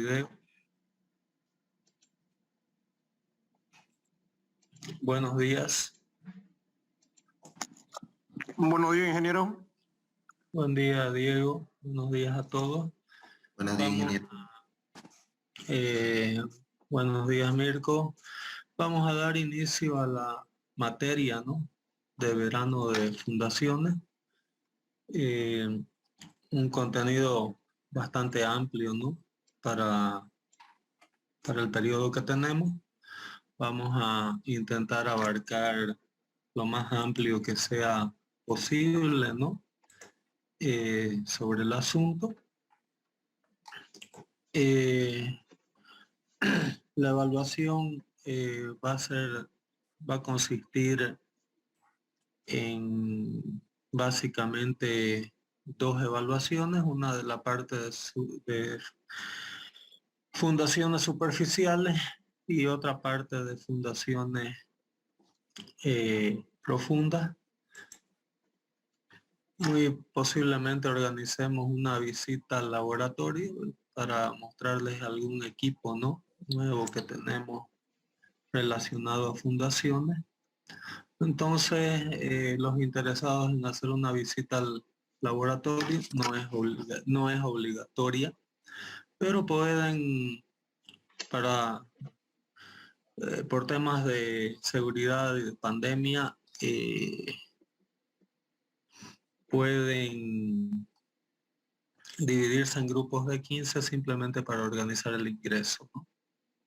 video. Buenos días. Buenos días, ingeniero. Buen día, Diego. Buenos días a todos. Buenos días, ingeniero. Buenos días, Mirko. Vamos a dar inicio a la materia, ¿no?, de verano de fundaciones. Un contenido bastante amplio, ¿no?, para el periodo que tenemos. Vamos a intentar abarcar lo más amplio que sea posible, ¿no?, sobre el asunto. La evaluación va a consistir en básicamente dos evaluaciones, una de la parte de fundaciones superficiales y otra parte de fundaciones profundas. Muy posiblemente organicemos una visita al laboratorio para mostrarles algún equipo, ¿no?, nuevo que tenemos relacionado a fundaciones. Entonces, los interesados en hacer una visita al laboratorio no es obligatoria, pero pueden, por temas de seguridad y de pandemia, pueden dividirse en grupos de 15 simplemente para organizar el ingreso, ¿no?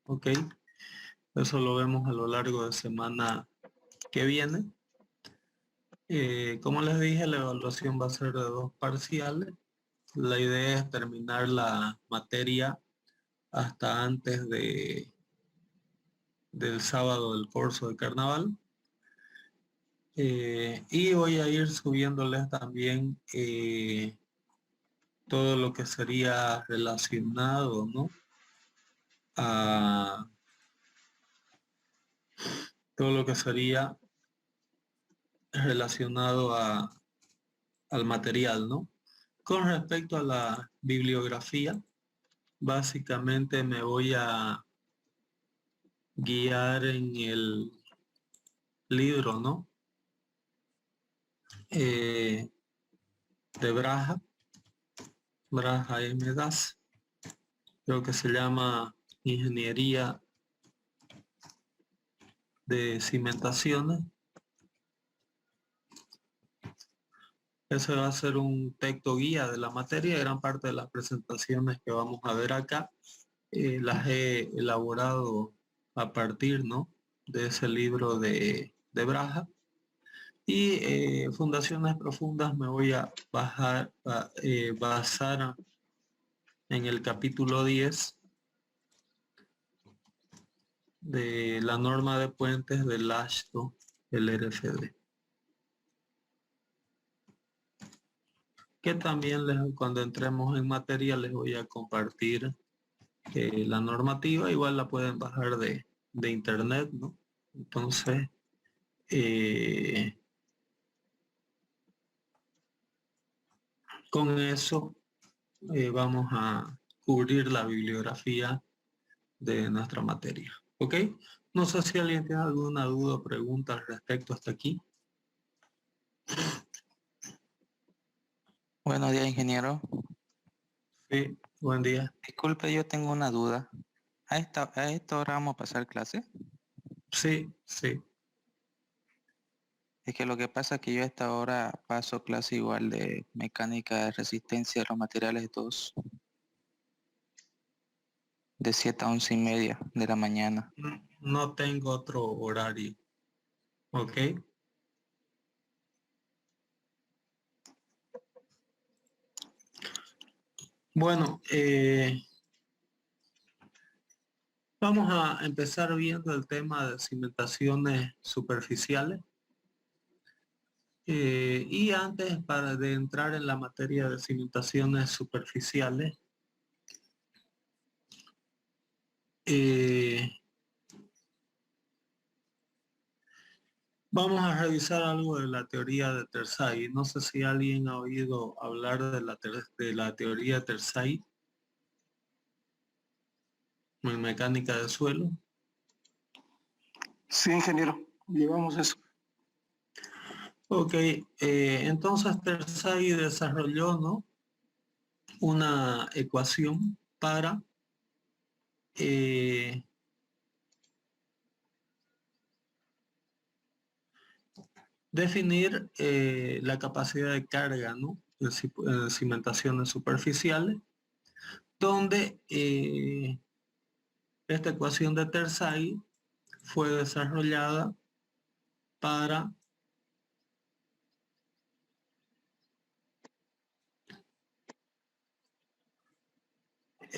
Ok, eso lo vemos a lo largo de semana que viene. Como les dije, la evaluación va a ser de 2 parciales. La idea es terminar la materia hasta antes del sábado del curso de carnaval. Y voy a ir subiéndoles también todo lo que sería relacionado, ¿no?, a todo lo que sería relacionado al material, ¿no? Con respecto a la bibliografía, básicamente me voy a guiar en el libro, ¿no?, de Braha M. Das, creo que se llama Ingeniería de Cimentaciones. Ese va a ser un texto guía de la materia. Gran parte de las presentaciones que vamos a ver acá las he elaborado a partir, ¿no?, de ese libro de Braha. Y fundaciones profundas me voy a basar en el capítulo 10 de la norma de puentes del AASHTO, el RFD. Que también cuando entremos en materia les voy a compartir la normativa. Igual la pueden bajar de internet, ¿no? Entonces, con eso vamos a cubrir la bibliografía de nuestra materia. ¿Ok? No sé si alguien tiene alguna duda o pregunta al respecto hasta aquí. Buenos días, ingeniero. Sí, buen día. Disculpe, yo tengo una duda. ¿A esta hora vamos a pasar clase? Sí, sí. Es que lo que pasa es que yo a esta hora paso clase igual de mecánica de resistencia de los materiales 2, de 7 a 11:30 de la mañana. No tengo otro horario. ¿Ok? Bueno, vamos a empezar viendo el tema de cimentaciones superficiales. Y antes de entrar en la materia de cimentaciones superficiales, vamos a revisar algo de la teoría de Terzai. No sé si alguien ha oído hablar de la teoría de Terzai. en mecánica de suelo. Sí, ingeniero, llevamos eso. Ok, entonces Terzaghi desarrolló, ¿no?, una ecuación para definir la capacidad de carga, ¿no?, en cimentaciones superficiales, donde esta ecuación de Terzaghi fue desarrollada para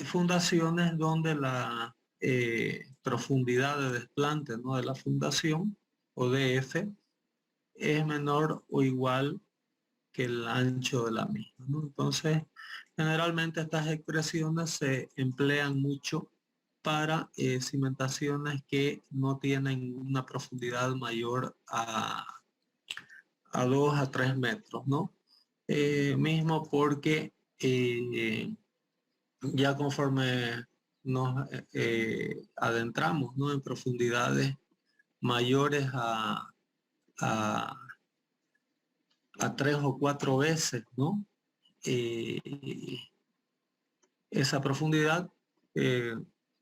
fundaciones donde la profundidad de desplante, ¿no?, de la fundación, o DF, es menor o igual que el ancho de la misma, ¿no? Entonces, generalmente estas expresiones se emplean mucho para cimentaciones que no tienen una profundidad mayor a 2 a 3 metros, ¿no? Mismo porque ya conforme nos adentramos, ¿no?, en profundidades mayores a 3 o 4 veces, ¿no?, esa profundidad,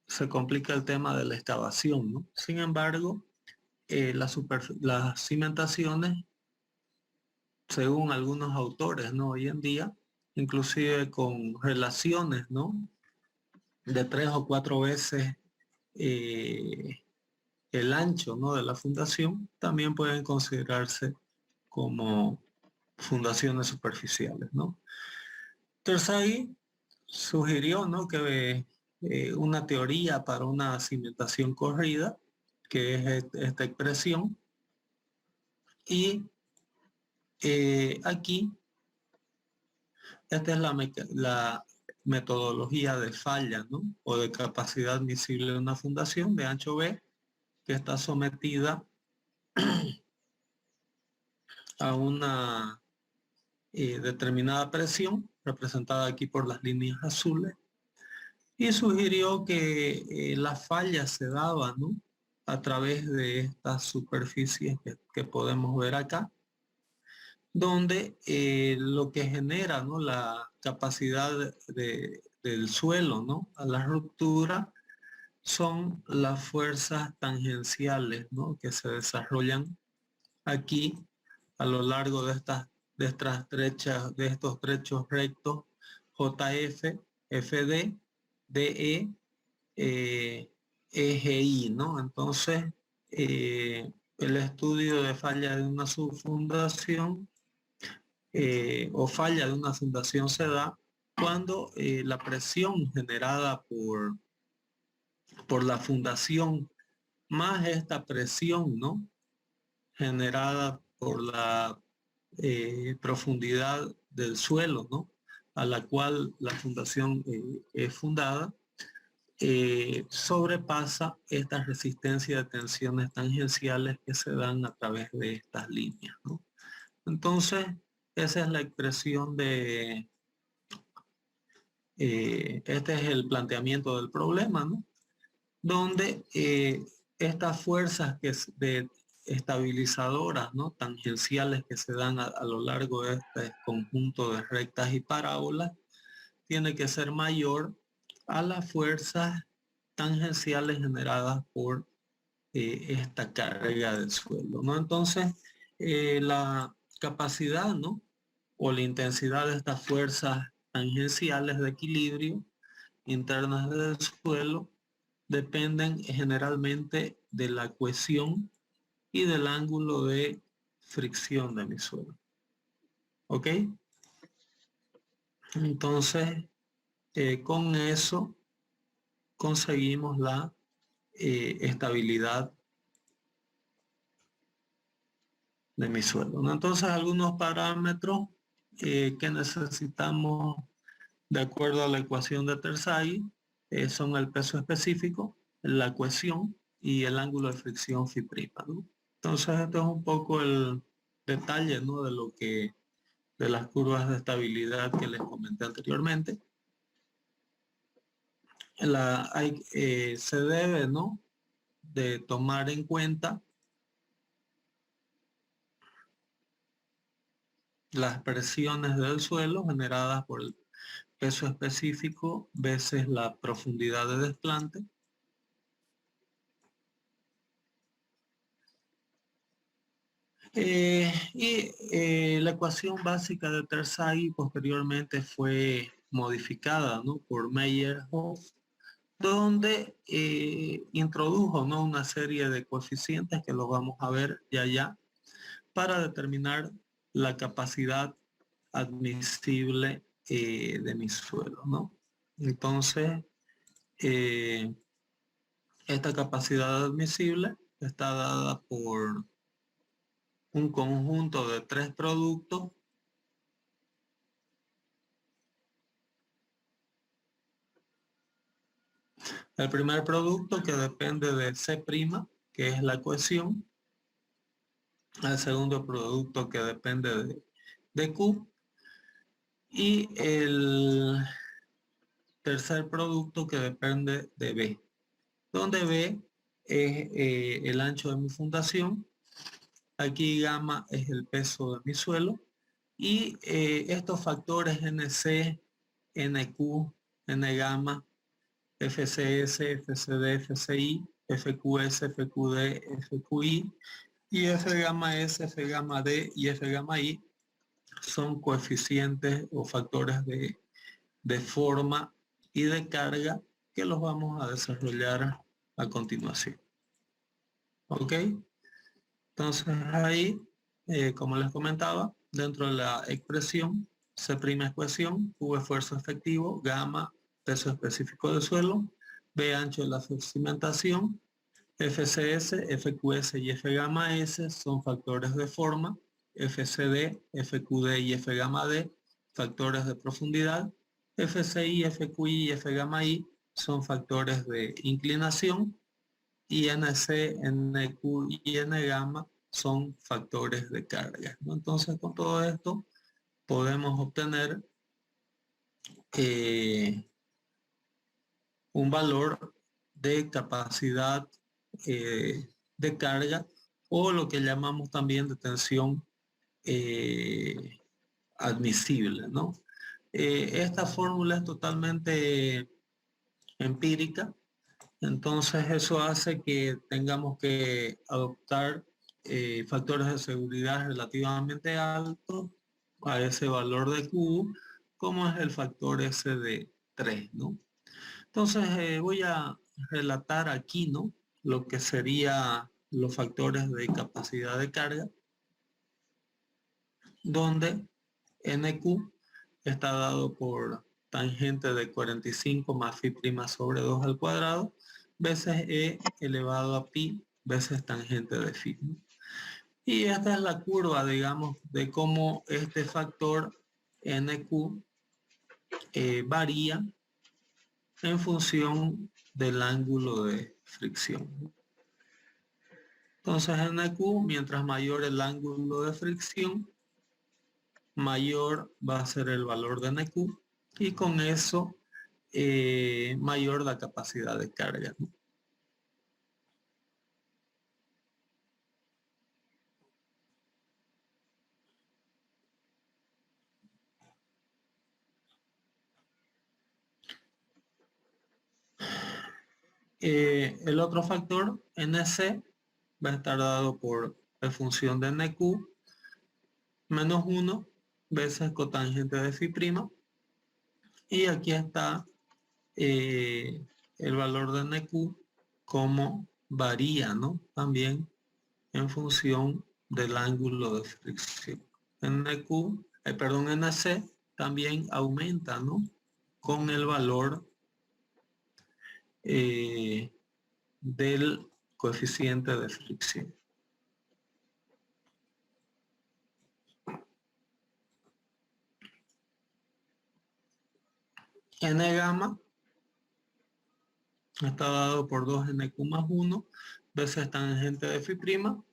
se complica el tema de la excavación, ¿no? Sin embargo, las cimentaciones, según algunos autores, ¿no?, hoy en día, inclusive con relaciones, ¿no?, de 3 o 4 veces el ancho, ¿no?, de la fundación, también pueden considerarse como fundaciones superficiales, ¿no? Terzaghi sugirió, ¿no?, que una teoría para una cimentación corrida, que es esta expresión, y aquí esta es la metodología de falla, ¿no?, o de capacidad admisible de una fundación de ancho B, que está sometida a una determinada presión, representada aquí por las líneas azules, y sugirió que las fallas se daban, ¿no?, a través de estas superficies que podemos ver acá, donde lo que genera, ¿no?, la capacidad del suelo, ¿no?, a la ruptura, son las fuerzas tangenciales, ¿no?, que se desarrollan aquí a lo largo de estos trechos rectos JF, FD, DE, EGI, ¿no? Entonces, el estudio de falla de una subfundación o falla de una fundación se da cuando la presión generada por la fundación más esta presión, ¿no?, generada por la profundidad del suelo, ¿no?, a la cual la fundación es fundada, sobrepasa esta resistencia de tensiones tangenciales que se dan a través de estas líneas, ¿no? Entonces, esa es la expresión de, este es el planteamiento del problema, ¿no?, donde estas fuerzas estabilizadoras, ¿no?, tangenciales que se dan a lo largo de este conjunto de rectas y parábolas, tiene que ser mayor a las fuerzas tangenciales generadas por esta carga del suelo, ¿no? Entonces, la capacidad, ¿no?, o la intensidad de estas fuerzas tangenciales de equilibrio internas del suelo dependen generalmente de la cohesión y del ángulo de fricción de mi suelo. ¿Ok? Entonces, con eso conseguimos la estabilidad de mi suelo, ¿no? Entonces, algunos parámetros que necesitamos de acuerdo a la ecuación de Terzaghi son el peso específico, la cohesión y el ángulo de fricción φ', ¿no? Entonces, esto es un poco el detalle, ¿no?, de las curvas de estabilidad que les comenté anteriormente. se debe, ¿no?, de tomar en cuenta las presiones del suelo generadas por el peso específico veces la profundidad de desplante. La ecuación básica de Terzaghi posteriormente fue modificada, ¿no?, por Meyerhoff, donde introdujo, ¿no?, una serie de coeficientes que los vamos a ver ya para determinar la capacidad admisible de mi suelo, ¿no? Entonces, esta capacidad admisible está dada por un conjunto de 3 productos . El primer producto, que depende de C', que es la cohesión. El segundo producto, que depende de Q. Y el tercer producto, que depende de B, donde B es el ancho de mi fundación. Aquí gamma es el peso de mi suelo. Y estos factores NC, NQ, N gamma, FCS, FCD, FCI, FQS, FQD, FQI y F gamma S, F gamma D y F gamma I son coeficientes o factores de forma y de carga que los vamos a desarrollar a continuación. ¿Ok? Entonces ahí, como les comentaba, dentro de la expresión, C' ecuación, Q esfuerzo efectivo, gamma peso específico del suelo, B ancho de la cimentación, FCS, FQS y F gamma S son factores de forma, FCD, FQD y F gamma D factores de profundidad, FCI, FQI y F gamma I son factores de inclinación y NC, NQ y N gamma son factores de carga, ¿no? Entonces, con todo esto podemos obtener un valor de capacidad de carga, o lo que llamamos también de tensión admisible, ¿no? Esta fórmula es totalmente empírica, entonces eso hace que tengamos que adoptar factores de seguridad relativamente altos a ese valor de Q, como es el factor S de 3, ¿no? Entonces voy a relatar aquí, ¿no?, lo que serían los factores de capacidad de carga, donde NQ está dado por tangente de 45 más phi' sobre 2 al cuadrado, veces E elevado a pi veces tangente de phi, ¿no? Y esta es la curva, digamos, de cómo este factor NQ varía en función del ángulo de fricción. Entonces NQ, mientras mayor el ángulo de fricción, mayor va a ser el valor de NQ, y con eso mayor la capacidad de carga, ¿no? El otro factor, NC, va a estar dado por la función de NQ menos 1 veces cotangente de phi', y aquí está el valor de NQ, como varía, ¿no?, también en función del ángulo de fricción. NC también aumenta, ¿no?, con el valor del coeficiente de fricción. N gamma está dado por 2NQ más 1 veces tangente de phi'.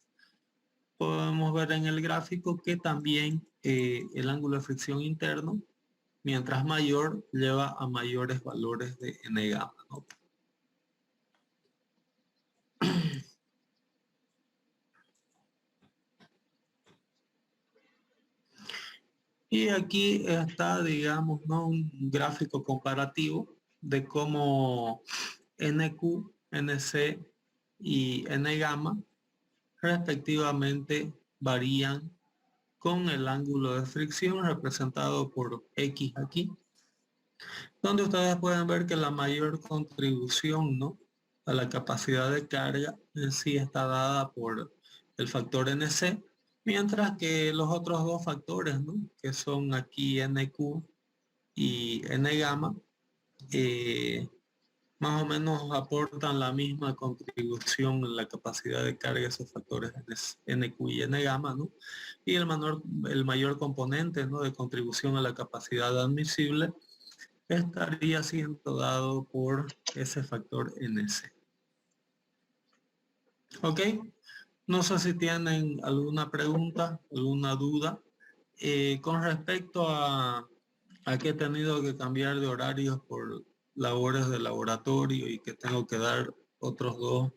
Podemos ver en el gráfico que también el ángulo de fricción interno, mientras mayor, lleva a mayores valores de N gamma, ¿no? Y aquí está, digamos, ¿no? Un gráfico comparativo de cómo NQ, NC y N gamma respectivamente varían con el ángulo de fricción representado por X aquí, donde ustedes pueden ver que la mayor contribución, ¿no?, a la capacidad de carga en sí está dada por el factor NC, mientras que los otros dos factores, ¿no?, que son aquí NQ y N gamma, más o menos aportan la misma contribución en la capacidad de carga, esos factores NQ y N gamma, ¿no? Y el mayor componente, ¿no?, de contribución a la capacidad admisible estaría siendo dado por ese factor NC. ¿Ok? No sé si tienen alguna pregunta, alguna duda. Con respecto a que he tenido que cambiar de horarios por labores de laboratorio y que tengo que dar otras dos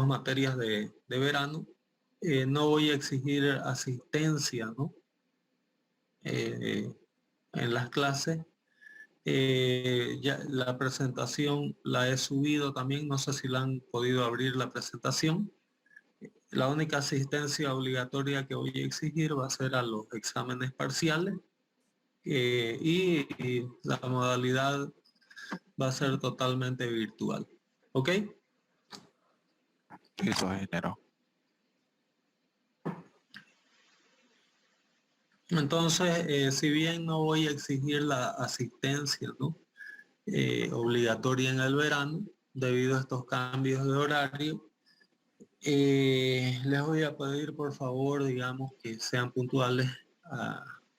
materias de verano, no voy a exigir asistencia, ¿no?, en las clases. Ya la presentación la he subido también, no sé si la han podido abrir la presentación. La única asistencia obligatoria que voy a exigir va a ser a los exámenes parciales, y la modalidad va a ser totalmente virtual. ¿Ok? Eso generó. Entonces, si bien no voy a exigir la asistencia, ¿no?, obligatoria en el verano, debido a estos cambios de horario, les voy a pedir por favor, digamos, que sean puntuales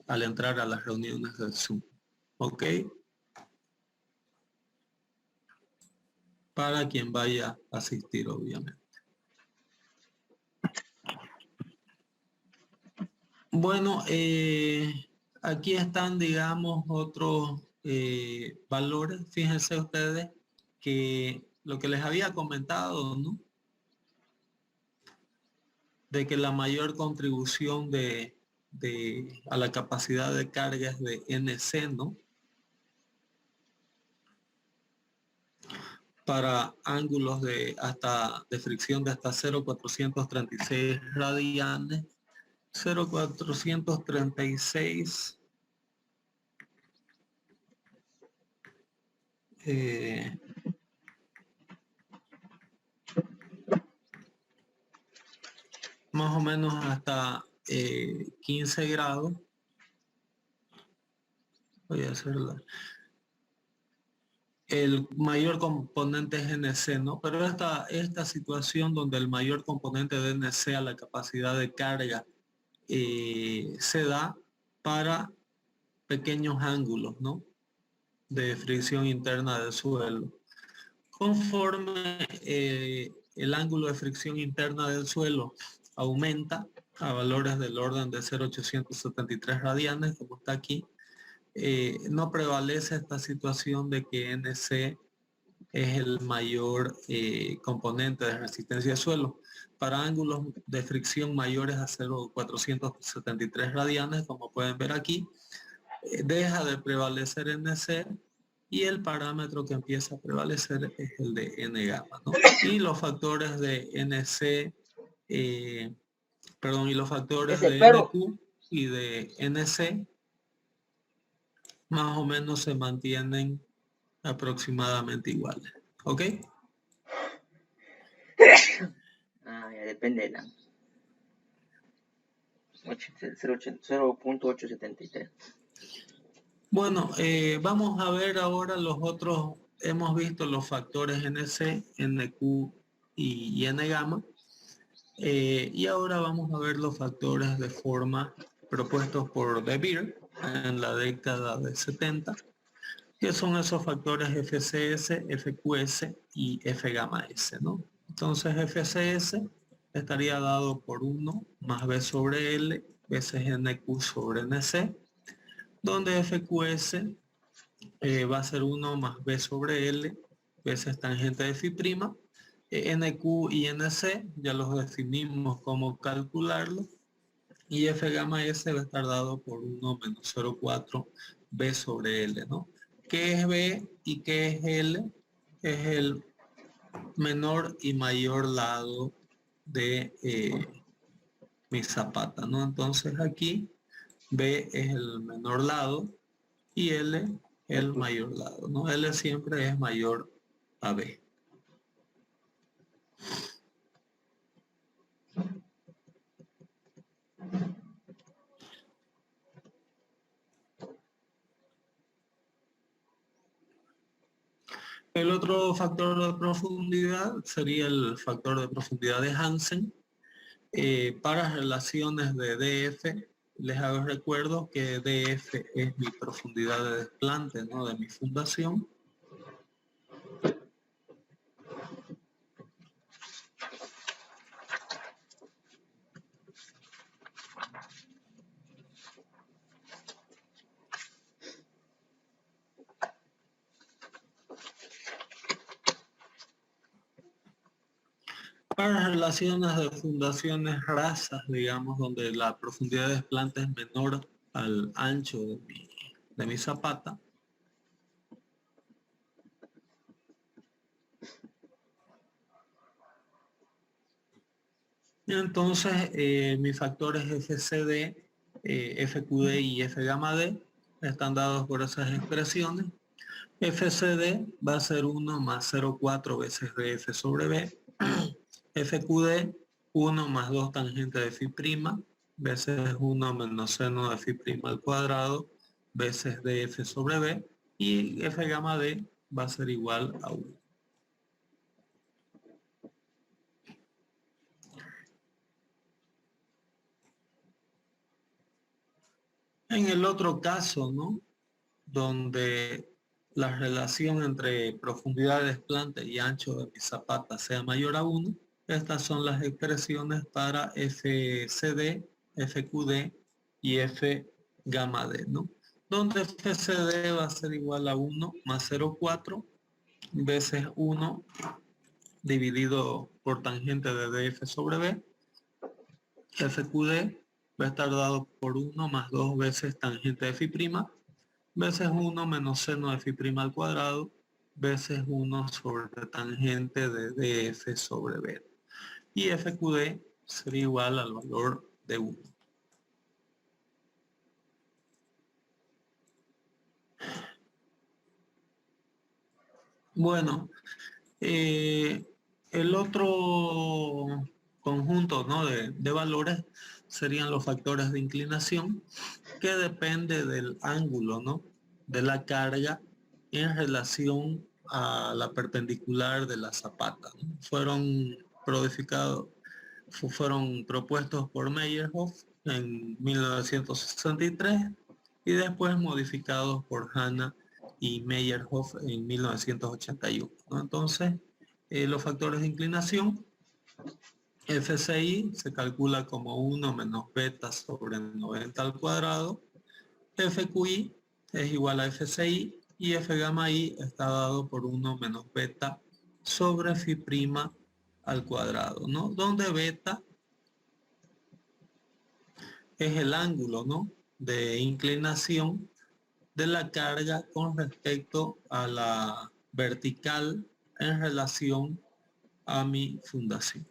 al entrar a las reuniones del Zoom. ¿Ok? Para quien vaya a asistir, obviamente. Bueno, aquí están, digamos, otros valores. Fíjense ustedes que lo que les había comentado, ¿no?, de que la mayor contribución a la capacidad de carga es de NC, ¿no?, para ángulos de fricción de hasta 0,436 radianes, 0,436 más o menos hasta 15 grados. Voy a hacerla. El mayor componente es NC, ¿no? Pero esta situación donde el mayor componente de NC a la capacidad de carga se da para pequeños ángulos, ¿no?, de fricción interna del suelo. Conforme el ángulo de fricción interna del suelo aumenta a valores del orden de 0,873 radianes, como está aquí, no prevalece esta situación de que NC es el mayor componente de resistencia de suelo. Para ángulos de fricción mayores a 0,473 radianes, como pueden ver aquí, deja de prevalecer NC y el parámetro que empieza a prevalecer es el de N gamma, ¿no? Y los factores de NC, y los factores de NQ y de NC más o menos se mantienen aproximadamente iguales. ¿Ok? Ya depende de la 0.873. Bueno, vamos a ver ahora los otros. Hemos visto los factores NC, NQ y N gamma. Y ahora vamos a ver los factores de forma propuestos por De Beer en la década de 70, que son esos factores FCS, FQS y F gamma S, ¿no? Entonces FCS estaría dado por 1 más B sobre L veces NQ sobre NC, donde FQS va a ser 1 más B sobre L veces tangente de phi'. NQ y NC ya los definimos cómo calcularlo. Y F gamma S va a estar dado por 1 menos 0,4 B sobre L, ¿no? ¿Qué es B y qué es L? Es el menor y mayor lado de mi zapata, ¿no? Entonces aquí B es el menor lado y L el mayor lado, ¿no? L siempre es mayor a B. El otro factor de profundidad sería el factor de profundidad de Hansen. Para relaciones de DF, les hago recuerdo que DF es mi profundidad de desplante, ¿no? De mi fundación. Para relaciones de fundaciones rasas, digamos, donde la profundidad de desplante es menor al ancho de mi zapata, entonces mis factores FCD, FQD y F gamma D están dados por esas expresiones. FCD va a ser 1 más 0,4 veces BF sobre B. FQD, 1 más 2 tangente de phi' veces 1 menos seno de phi' al cuadrado veces DF sobre B. Y F gamma D va a ser igual a 1. En el otro caso, ¿no? Donde la relación entre profundidad de desplante y ancho de mi zapata sea mayor a 1, estas son las expresiones para FCD, FQD y F gamma D, ¿no? Donde FCD va a ser igual a 1 más 0,4 veces 1 dividido por tangente de DF sobre B. FQD va a estar dado por 1 más 2 veces tangente de phi' veces 1 menos seno de phi' al cuadrado veces 1 sobre tangente de DF sobre B. Y FQD sería igual al valor de 1. Bueno, el otro conjunto, ¿no? de valores serían los factores de inclinación, que depende del ángulo, ¿no? de la carga en relación a la perpendicular de la zapata, ¿no? Fueron propuestos por Meyerhoff en 1963 y después modificados por Hanna y Meyerhoff en 1981, ¿no? Entonces, los factores de inclinación, FCI se calcula como 1 menos beta sobre 90 al cuadrado, FQI es igual a FCI y F gamma I está dado por 1 menos beta sobre phi' al cuadrado, ¿no? Donde beta es el ángulo, ¿no? de inclinación de la carga con respecto a la vertical en relación a mi fundación.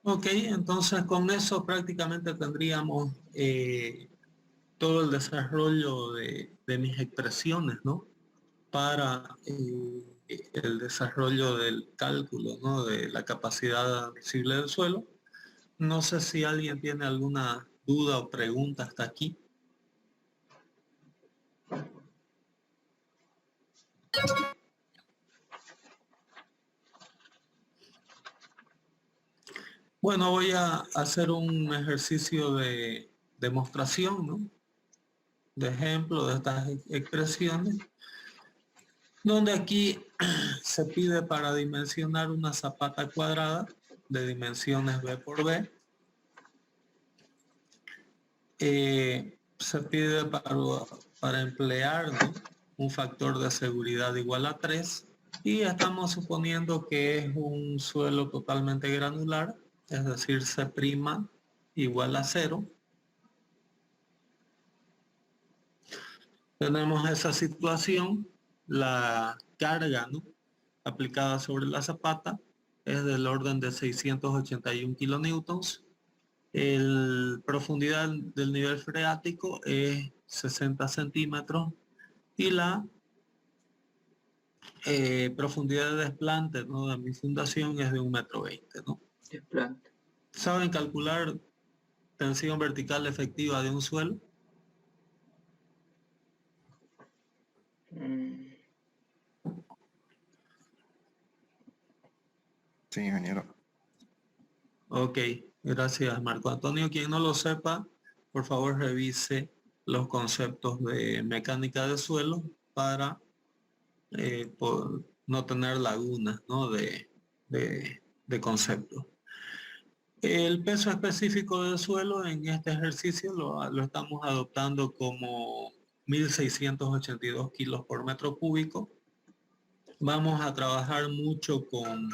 Ok, entonces con eso prácticamente tendríamos todo el desarrollo de mis expresiones, ¿no? Para el desarrollo del cálculo, ¿no? de la capacidad admisible del suelo. No sé si alguien tiene alguna duda o pregunta hasta aquí. Bueno, voy a hacer un ejercicio de demostración, ¿no? de ejemplo de estas expresiones, donde aquí se pide para dimensionar una zapata cuadrada de dimensiones B por B. Se pide para emplear, ¿no?, un factor de seguridad igual a 3 y estamos suponiendo que es un suelo totalmente granular, es decir, C' igual a 0. Tenemos esa situación, la carga, ¿no?, aplicada sobre la zapata es del orden de 681 kilonewtons. La profundidad del nivel freático es 60 centímetros y la profundidad de desplante, ¿no?, de mi fundación es de 1,20 m, ¿no? Desplante. ¿Saben calcular tensión vertical efectiva de un suelo? Sí, ingeniero. Ok, gracias Marco Antonio. Quien no lo sepa, por favor revise los conceptos de mecánica de suelo para no tener lagunas, ¿no?, de conceptos. El peso específico del suelo en este ejercicio lo estamos adoptando como 1.682 kilos por metro cúbico. Vamos a trabajar mucho con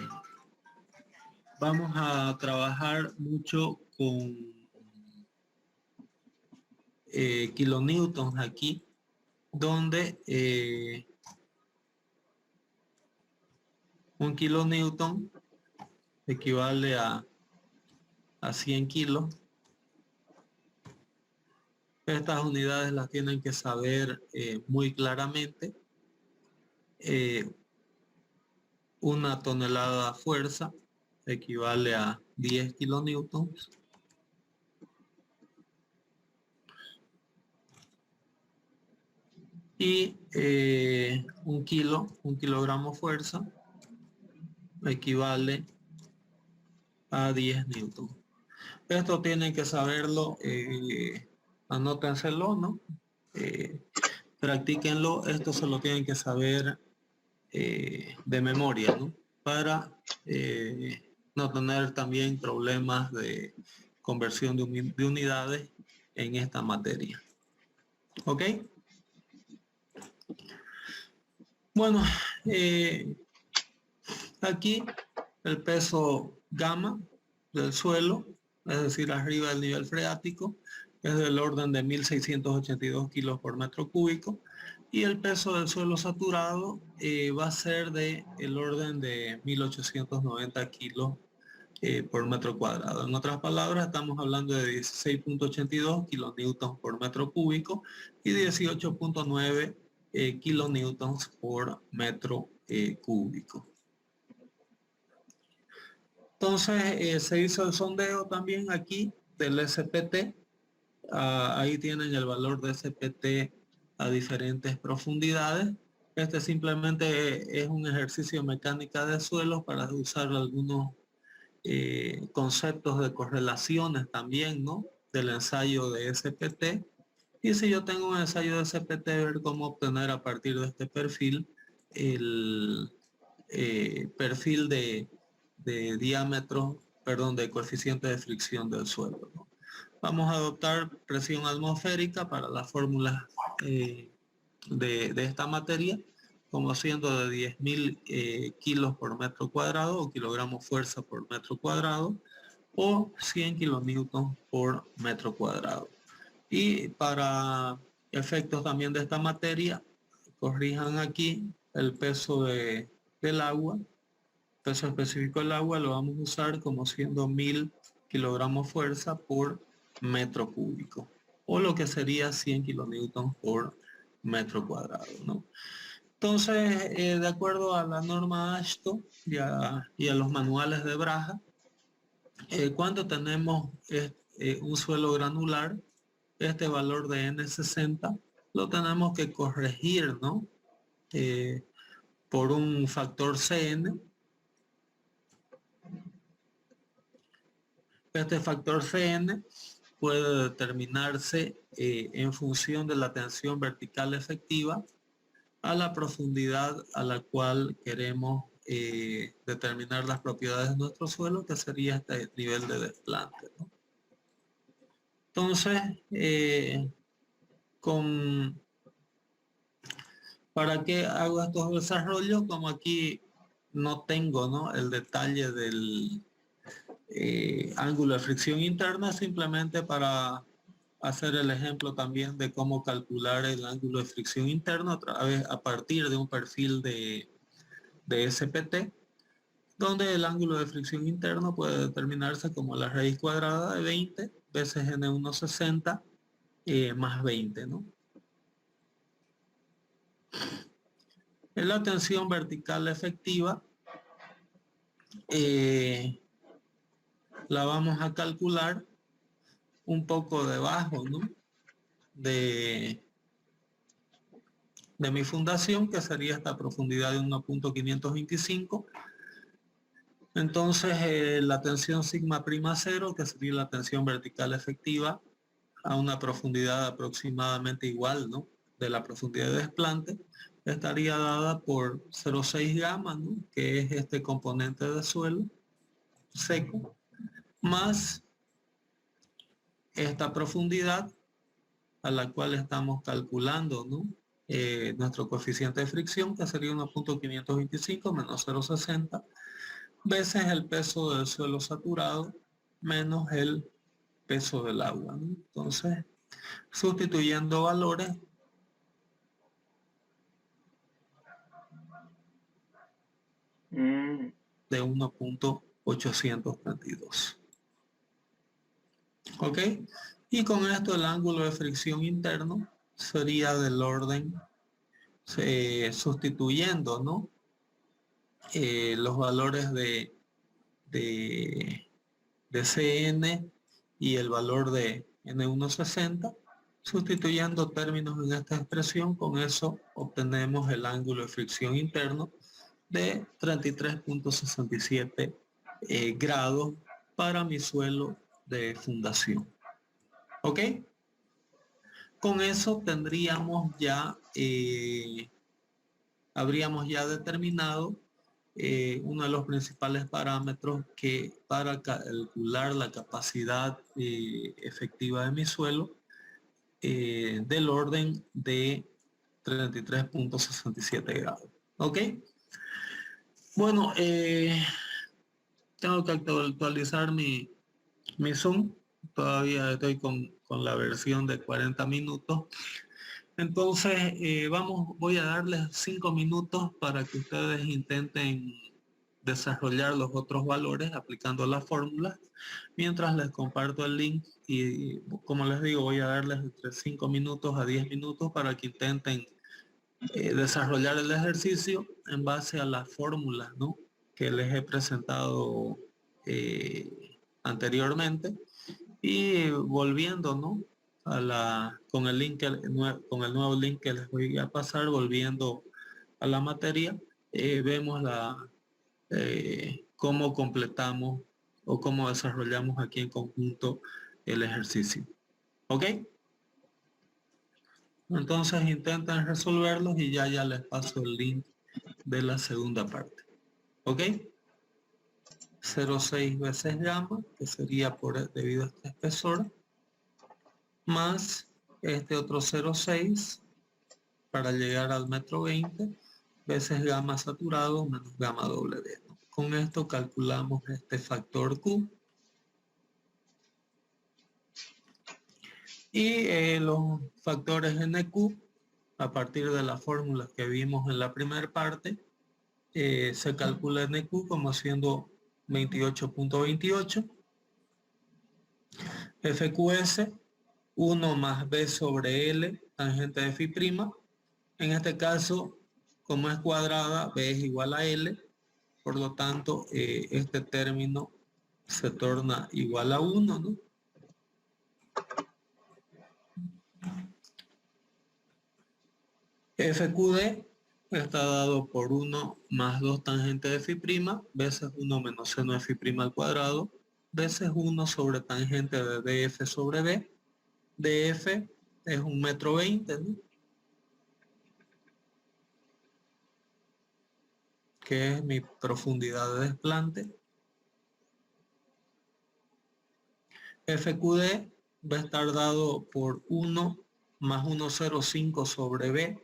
kilonewtons aquí, donde un kilonewton equivale a 100 kilos. Estas unidades las tienen que saber muy claramente. Una tonelada de fuerza equivale a 10 kilonewtons. Y un kilogramo fuerza equivale a 10 newtons. Esto tienen que saberlo, anótenselo, ¿no? Practíquenlo, esto se lo tienen que saber de memoria, ¿no?, para no tener también problemas de conversión de unidades en esta materia. ¿Ok? Bueno, aquí el peso gamma del suelo, es decir, arriba del nivel freático, es del orden de 1.682 kilos por metro cúbico, y el peso del suelo saturado va a ser del orden de 1.890 kilos por metro cuadrado. En otras palabras, estamos hablando de 16.82 kilonewtons por metro cúbico y 18.9 kilonewtons por metro cúbico. Entonces se hizo el sondeo también aquí del SPT. Ahí tienen el valor de SPT a diferentes profundidades. Este simplemente es un ejercicio de mecánica de suelos para usar algunos conceptos de correlaciones también, ¿no?, del ensayo de SPT. Y si yo tengo un ensayo de SPT, ver cómo obtener a partir de este perfil el perfil de diámetro, perdón, de coeficiente de fricción del suelo, ¿no? Vamos a adoptar presión atmosférica para las fórmulas de esta materia, como siendo de 10.000 kilos por metro cuadrado o kilogramos fuerza por metro cuadrado o 100 kilonewtons por metro cuadrado. Y para efectos también de esta materia, corrijan aquí el peso del agua. Peso específico del agua lo vamos a usar como siendo 1.000 kilogramos fuerza por metro cúbico, o lo que sería 100 kilonewtons por metro cuadrado, ¿no? Entonces, de acuerdo a la norma AASHTO y a los manuales de Braha, cuando tenemos un suelo granular, este valor de N60 lo tenemos que corregir, ¿no?, por un factor Cn. Este factor Cn puede determinarse en función de la tensión vertical efectiva a la profundidad a la cual queremos determinar las propiedades de nuestro suelo, que sería este nivel de desplante, ¿no? Entonces, ¿para qué hago estos desarrollos? Como aquí no tengo, ¿no?, el detalle del ángulo de fricción interna, simplemente para hacer el ejemplo también de cómo calcular el ángulo de fricción interno otra vez a partir de un perfil de SPT, donde el ángulo de fricción interno puede determinarse como la raíz cuadrada de 20 veces N160 más 20, ¿no? En la tensión vertical efectiva la vamos a calcular un poco debajo, ¿no?, de mi fundación, que sería esta profundidad de 1.525. Entonces la tensión sigma prima 0, que sería la tensión vertical efectiva a una profundidad aproximadamente igual, ¿no?, de la profundidad de desplante, estaría dada por 0,6 gamma, ¿no?, que es este componente de suelo seco, más esta profundidad a la cual estamos calculando, ¿no?, nuestro coeficiente de fricción, que sería 1.525 menos 0,60 veces el peso del suelo saturado menos el peso del agua, ¿no? Entonces, sustituyendo valores, de 1.832. ¿Ok? Y con esto el ángulo de fricción interno sería del orden, sustituyendo, ¿no?, los valores de Cn y el valor de N160, sustituyendo términos en esta expresión. Con eso obtenemos el ángulo de fricción interno de 33.67 grados para mi suelo de fundación. ¿Ok? Con eso tendríamos ya, habríamos ya determinado uno de los principales parámetros que para calcular la capacidad efectiva de mi suelo, del orden de 33.67 grados. ¿Ok? Bueno, tengo que actualizar mi Zoom. Todavía estoy con la versión de 40 minutos. Entonces, voy a darles 5 minutos para que ustedes intenten desarrollar los otros valores aplicando las fórmulas, mientras les comparto el link y, como les digo, voy a darles entre 5 minutos a 10 minutos para que intenten desarrollar el ejercicio en base a las fórmulas, ¿no?, que les he presentado anteriormente, y volviendo, ¿no?, con el nuevo link que les voy a pasar, volviendo a la materia, vemos cómo completamos o cómo desarrollamos aquí en conjunto el ejercicio. ¿Ok? Entonces intenten resolverlos y ya les paso el link de la segunda parte. ¿Ok? 0,6 veces gamma, que sería debido a este espesor, más este otro 0,6 para llegar al 1,20 m veces gamma saturado menos gamma W, ¿no? Con esto calculamos este factor Q. Y los factores NQ, a partir de las fórmulas que vimos en la primera parte, se calcula NQ como siendo 28.28. FQS, 1 más B sobre L, tangente de phi prima. En este caso, como es cuadrada, B es igual a L, por lo tanto, este término se torna igual a 1, ¿no? FQD está dado por 1 más 2 tangente de phi prima veces 1 menos seno de phi prima al cuadrado veces 1 sobre tangente de DF sobre B. DF es 1,20 m, ¿no? que es mi profundidad de desplante. FQD va a estar dado por 1 más 1,05 sobre B.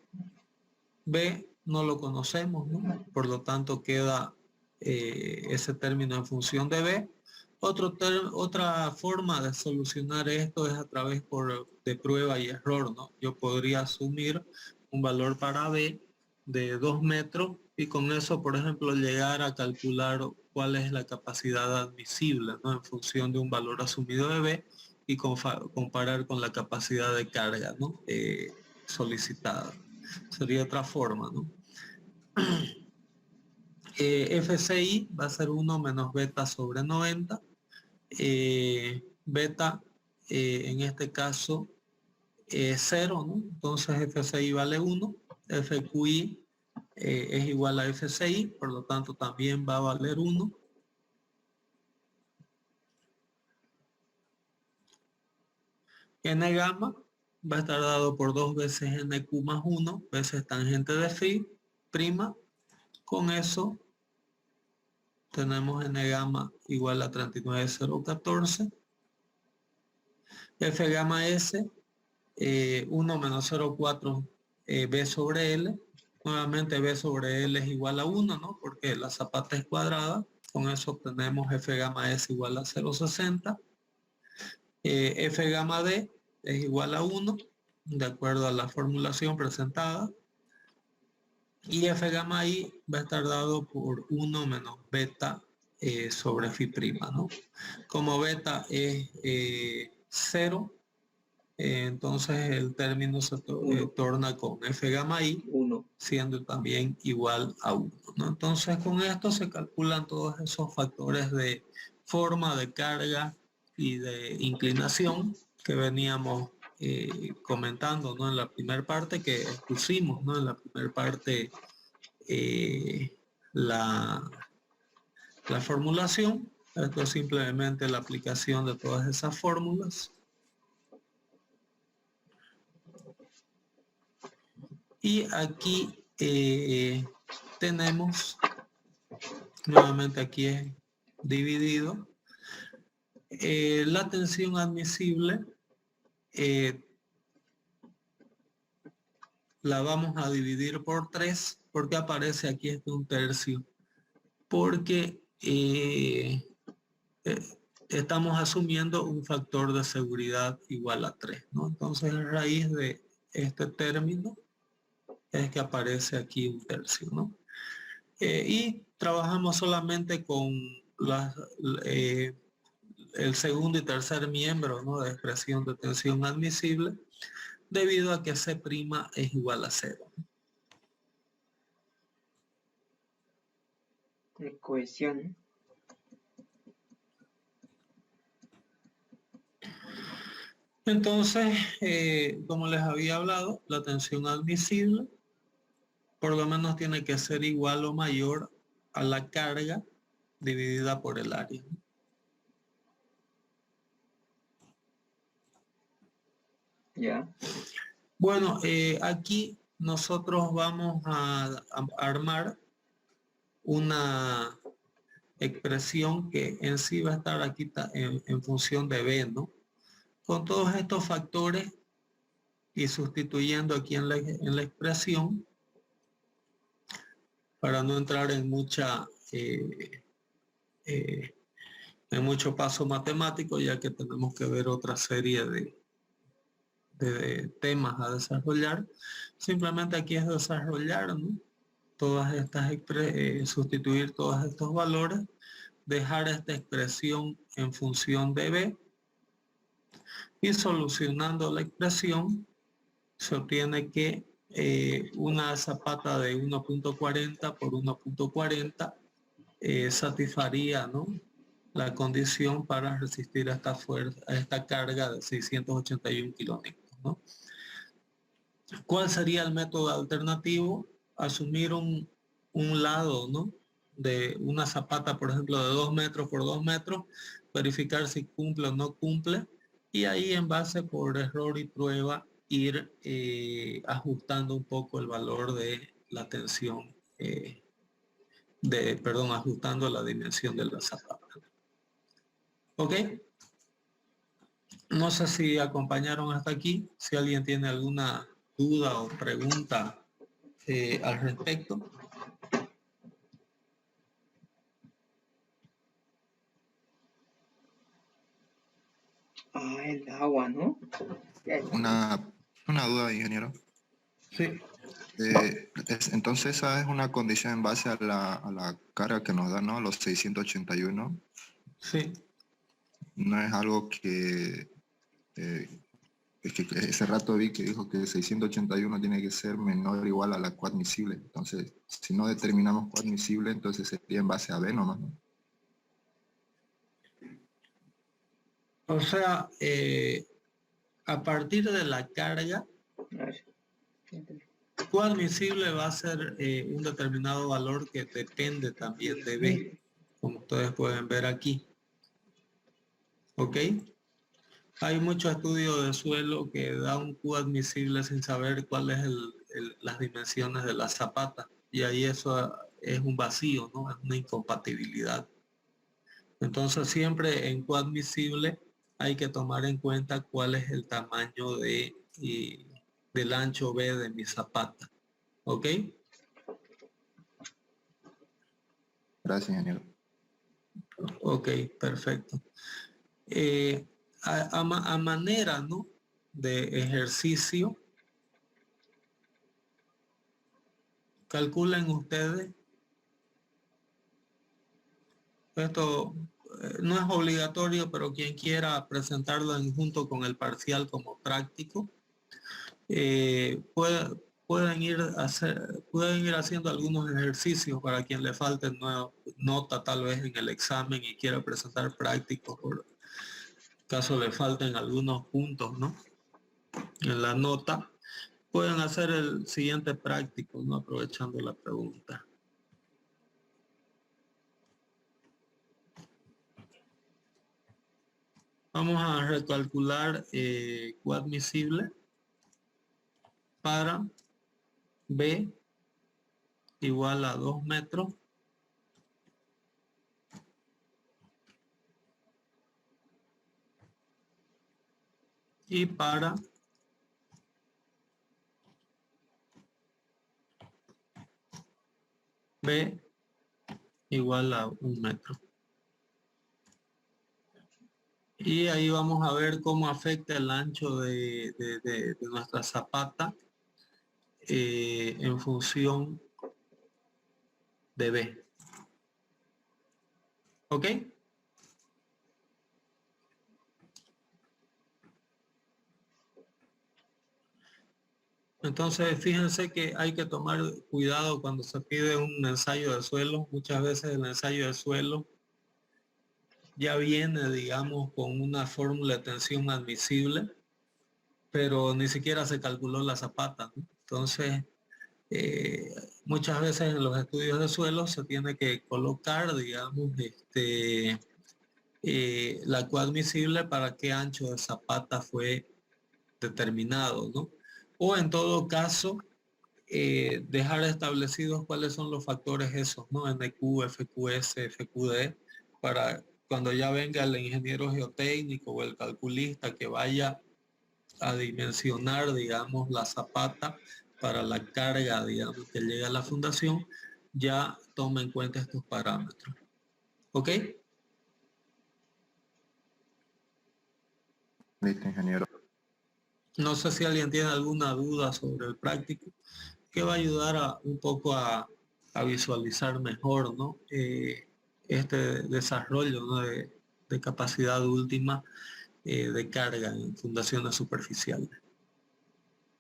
B no lo conocemos, ¿no? Por lo tanto queda ese término en función de B. Otra forma de solucionar esto es a través de prueba y error, ¿no? Yo podría asumir un valor para B de 2 metros y con eso, por ejemplo, llegar a calcular cuál es la capacidad admisible, ¿no? En función de un valor asumido de B y comparar con la capacidad de carga, ¿no? Solicitada. Sería otra forma, ¿no? FCI va a ser 1 menos beta sobre 90. Beta, en este caso, 0, ¿no? Entonces FCI vale 1. FQI es igual a FCI, por lo tanto también va a valer 1. N gamma va a estar dado por 2 veces NQ más 1 veces tangente de phi prima. Con eso tenemos N gamma igual a 39,014. F gamma S, 1 menos 0,4 B sobre L. Nuevamente B sobre L es igual a 1, ¿no? Porque la zapata es cuadrada. Con eso obtenemos F gamma S igual a 0,60. F gamma D es igual a 1, de acuerdo a la formulación presentada. Y F gamma I va a estar dado por 1 menos beta sobre phi prima, ¿no? Como beta es 0, entonces el término se torna con F gamma I, 1. siendo también igual a 1, ¿no? Entonces con esto se calculan todos esos factores de forma, de carga y de inclinación que veníamos comentando, ¿no? En la primera parte que pusimos, ¿no? En la primera parte la formulación. Esto es simplemente la aplicación de todas esas fórmulas. Y aquí tenemos, nuevamente aquí es dividido, la tensión admisible la vamos a dividir por 3, porque aparece aquí 1/3, porque estamos asumiendo un factor de seguridad igual a 3, ¿no? Entonces a raíz de este término es que aparece aquí 1/3, ¿no? Y trabajamos solamente con el segundo y tercer miembro, ¿no? De expresión de tensión admisible, debido a que C' es igual a 0. Cohesión. Entonces, como les había hablado, la tensión admisible por lo menos tiene que ser igual o mayor a la carga dividida por el área. Ya. Bueno, aquí nosotros vamos a armar una expresión que en sí va a estar aquí en función de B, ¿no? Con todos estos factores y sustituyendo aquí en la expresión, para no entrar en mucho paso matemático, ya que tenemos que ver otra serie de temas a desarrollar. Simplemente aquí es desarrollar, ¿no? Todas estas sustituir todos estos valores, dejar esta expresión en función de B y solucionando la expresión se obtiene que una zapata de 1.40 por 1.40 satisfaría, ¿no? La condición para resistir a esta fuerza, a esta carga de 681 kilonewtons, ¿no? ¿Cuál sería el método alternativo? Asumir un lado, ¿no? De una zapata, por ejemplo, de 2 metros por 2 metros, verificar si cumple o no cumple, y ahí en base por error y prueba ir ajustando un poco el valor de la tensión perdón, ajustando la dimensión de la zapata. ¿Ok? No sé si acompañaron hasta aquí. Si alguien tiene alguna duda o pregunta al respecto. Ah, el agua, ¿no? Ya, ya. Una duda, ingeniero. Sí, Entonces esa es una condición en base a la carga que nos da, ¿no? Los 681. sí. No es algo que, es que ese rato vi que dijo que 681 tiene que ser menor o igual a la coadmisible. Entonces, si no determinamos coadmisible, entonces sería en base a B nomás, ¿no? O sea, a partir de la carga, A ver, sí, entendí. coadmisible va a ser un determinado valor que depende también de B, como ustedes pueden ver aquí. ¿Ok? Hay muchos estudios de suelo que da un Q admisible sin saber cuáles las dimensiones de la zapata. Y ahí eso es un vacío, ¿no? Es una incompatibilidad. Entonces siempre en Q admisible hay que tomar en cuenta cuál es el tamaño del ancho B de mi zapata. ¿Ok? Gracias, ingeniero. Ok, perfecto. A manera, ¿no?, de ejercicio, calculen ustedes, esto no es obligatorio, pero quien quiera presentarlo junto con el parcial como práctico, pueden ir haciendo algunos ejercicios para quien le falte nota tal vez en el examen y quiera presentar prácticos, por caso le falten algunos puntos, ¿no?, en la nota. Pueden hacer el siguiente práctico, ¿no?, aprovechando la pregunta. Vamos a recalcular Q admisible para B igual a 2 metros y para B igual a 1 metro. Y ahí vamos a ver cómo afecta el ancho de nuestra zapata en función de B. ¿Ok? Entonces, fíjense que hay que tomar cuidado cuando se pide un ensayo de suelo. Muchas veces el ensayo de suelo ya viene, digamos, con una fórmula de tensión admisible, pero ni siquiera se calculó la zapata, ¿no? Entonces, muchas veces en los estudios de suelo se tiene que colocar, digamos, la coadmisible para qué ancho de zapata fue determinado, ¿no? O en todo caso, dejar establecidos cuáles son los factores esos, ¿no? NQ, FQS, FQD, para cuando ya venga el ingeniero geotécnico o el calculista que vaya a dimensionar, digamos, la zapata para la carga, digamos, que llega a la fundación, ya toma en cuenta estos parámetros. ¿Ok? Listo, ingeniero. No sé si alguien tiene alguna duda sobre el práctico, que va a ayudar un poco a visualizar mejor, ¿no?, este desarrollo, ¿no?, de capacidad última de carga en fundaciones superficiales.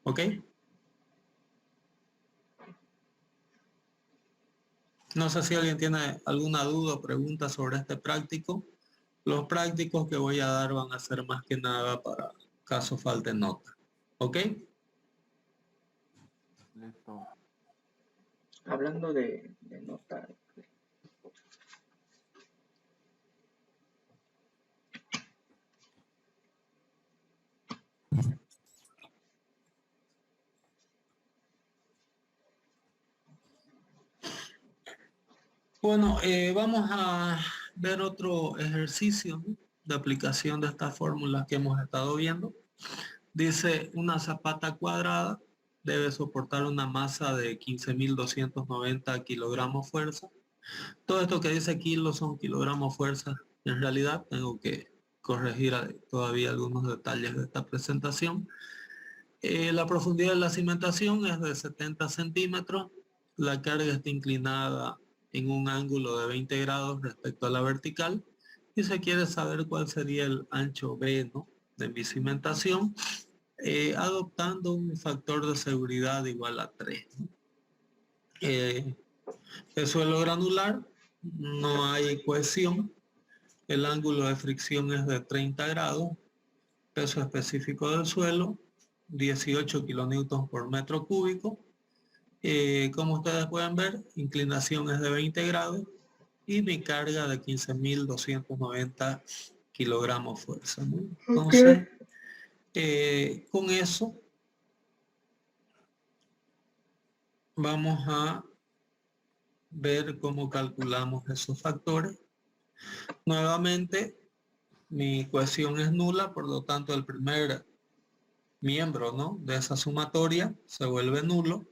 ¿Ok? No sé si alguien tiene alguna duda o pregunta sobre este práctico. Los prácticos que voy a dar van a ser más que nada para caso falte nota. ¿Ok? Listo. Hablando de nota, Bueno, vamos a ver otro ejercicio, ¿no?, de aplicación de estas fórmulas que hemos estado viendo. Dice, una zapata cuadrada debe soportar una masa de 15.290 kilogramos fuerza. Todo esto que dice kilos son kilogramos fuerza. En realidad tengo que corregir todavía algunos detalles de esta presentación. La profundidad de la cimentación es de 70 centímetros. La carga está inclinada en un ángulo de 20 grados respecto a la vertical. Y se quiere saber cuál sería el ancho B, ¿no?, de mi cimentación, adoptando un factor de seguridad igual a 3. El suelo granular, no hay cohesión. El ángulo de fricción es de 30 grados. Peso específico del suelo, 18 kilonewtons por metro cúbico. Como ustedes pueden ver, inclinación es de 20 grados y mi carga de 15.290 kilogramos fuerza, ¿no? Entonces, con eso vamos a ver cómo calculamos esos factores. Nuevamente, mi cohesión es nula, por lo tanto el primer miembro, ¿no?, de esa sumatoria se vuelve nulo.